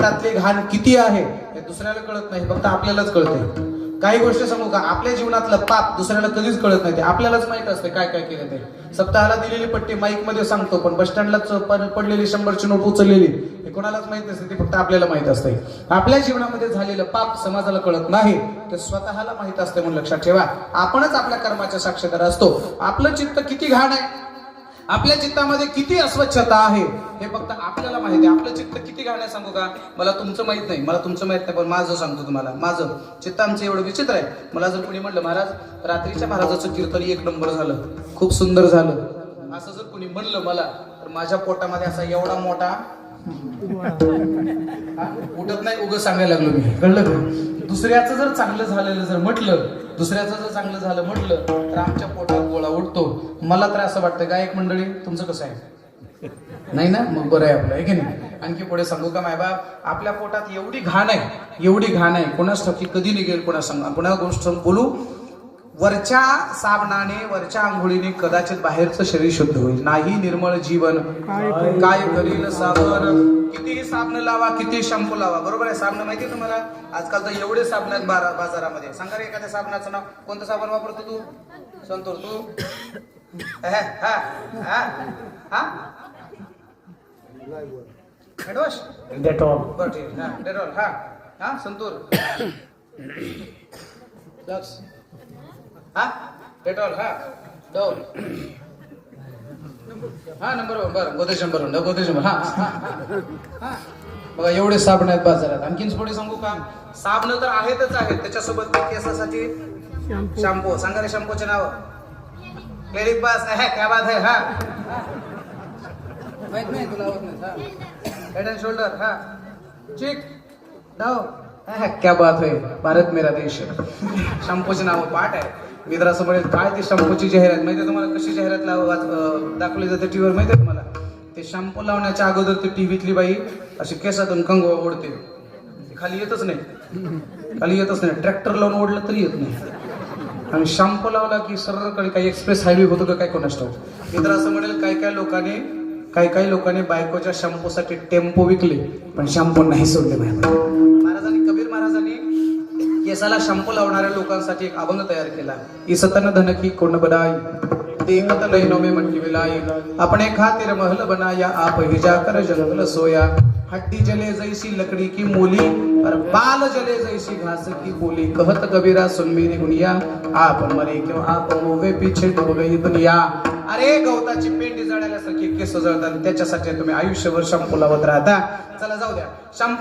पोटातली घाण किती आहे हे दुसऱ्याला कळत नाही, फक्त आपल्यालाच कळते. काही गोष्टी सांगू का, आपल्या जीवनातलं पाप दुसऱ्याला कधीच कळत नाही, ते आपल्यालाच माहित असते काय काय केलं ते. सप्ताहाला दिलेली पट्टी माईक मध्ये सांगतो, पण बस स्टँडलाच पडलेली 100ची नोट उचललेली हे कोणालाच माहित नसते, ते फक्त आपल्याला माहित असते. आपल्या जीवनामध्ये झालेलं पाप समाजाला कळत नाही, ते स्वतःला माहित असते. म्हणून लक्षात ठेवा, आपणच आपल्या कर्माच्या साक्षीदार असतो. आपलं चित्त किती घाण आहे, आपल्या चित्तामध्ये किती अस्वच्छता आहे हे फक्त आपल्याला माहिती आहे. आपलं चित्त किती घाण आहे सांगू का, मला तुमचं माहित नाही, पण माझं सांगतो तुम्हाला. माझं चित्त आमचं एवढं विचित्र आहे. मला जर कोणी म्हणलं महाराज रात्रीच्या महाराजाचं कीर्तन 1 नंबर झालं, खूप सुंदर झालं, असं जर कोणी म्हणलं मला, तर माझ्या पोटामध्ये असा एवढा मोठा उठत नाही. उगं सांगायला लागलो मी, कळलं का? दुसऱ्याचं जर चांगलं झालेलं जर म्हटलं, दुसऱ्याचं जर चांगलं झालं म्हटलं तर आमच्या पोटात गोळा उठतो. मला तर असं वाटतं, गायक मंडळी तुमचं कसं आहे? नाही ना, मग बरं आहे आपलं, आहे की नाही? आणखी पुढे सांगू का मायबाप, आपल्या पोटात एवढी घाण आहे, एवढी घाण आहे, कोणाच ठाकी कधी निघेल, कोणा सांगा, पुन्हा गोष्ट बोलू. वरच्या साबणाने, वरच्या आंघोळीने कदाचित बाहेरचं शरीर शुद्ध होईल, नाही निर्मळ जीवन काय करील साबण. कितीही साबण लावा, किती शॅम्पू लावा, बरोबर आहे. साबण माहिती आहे तुम्हाला, आजकाल तर एवढे साबण आहेत बाजारामध्ये. सांगा रे एखाद्या साबणाचं नाव. कोणतं साबण वापरतो तू संतूर? तू डेटॉल. बरं ठीक, हा डेटॉल, हा हा संतूर, हा डेटॉल, हा डोल, हा नंबर 1, बरं गोदे 100, हा हा हा. बघा एवढे साबण आहेत बाजारात. आणखीन पुढे सांगू का, साबण तर आहेतच आहेत, त्याच्यासोबत केसासाठी शॅम्पू. सांगा रे शॅम्पूचे नाव. क्लिनिक पास है, क्या बात है, हा माहित नाही तुला, होत नाही. हा हेड अँड शोल्डर, हा चिक डाव, क्या बात है, भारत मेरा देश. शॅम्पूचे नाव पाठ आहे. मित्रासमोर काय ती शॅम्पूची जाहिरात माहिती तुम्हाला, कशी जाहिरात दाखवली जाते टीव्हीवर माहिती आहे तुम्हाला? ते शॅम्पू लावण्याच्या अगोदर ती टीव्हीतली बाई अशी केसातून कंगवा ओढते, खाली येतच नाही, ट्रॅक्टर लावून ओढलं तरी येत नाही. आणि शॅम्पू लावला की सरळ काही एक्सप्रेस हायवे होतो का काय कोणास ठाऊक. मित्र असं म्हणेल, काही लोकांनी बायकोच्या शॅम्पूसाठी टेम्पो विकले, पण शॅम्पू नाही सोडले. कबीर महाराजांनी केसाला शॅम्पू लावणाऱ्या लोकांसाठी एक अभंग तयार केला. इसतन धन की कोण बनाई, देखत नैनो में मन की मिलाई, अपने खातिर महल बनाया, आप ही जाकर जंगल सोया, हड्डी जले जैसी लकड़ी की मूली, और बाल जले जैसी घास की बोली, कहत कबीरा सुन मेरी गुनिया, आप मरे क्यों आप मोवे पीछे डूब गई दुनिया. अरे गवताची पेंडी जळाल्यासारखी केस जळतात, त्याच्यासाठी तुम्ही आयुष्यभर शॅम्पू लावत राहता. चला जाऊ द्या. शॅम्पू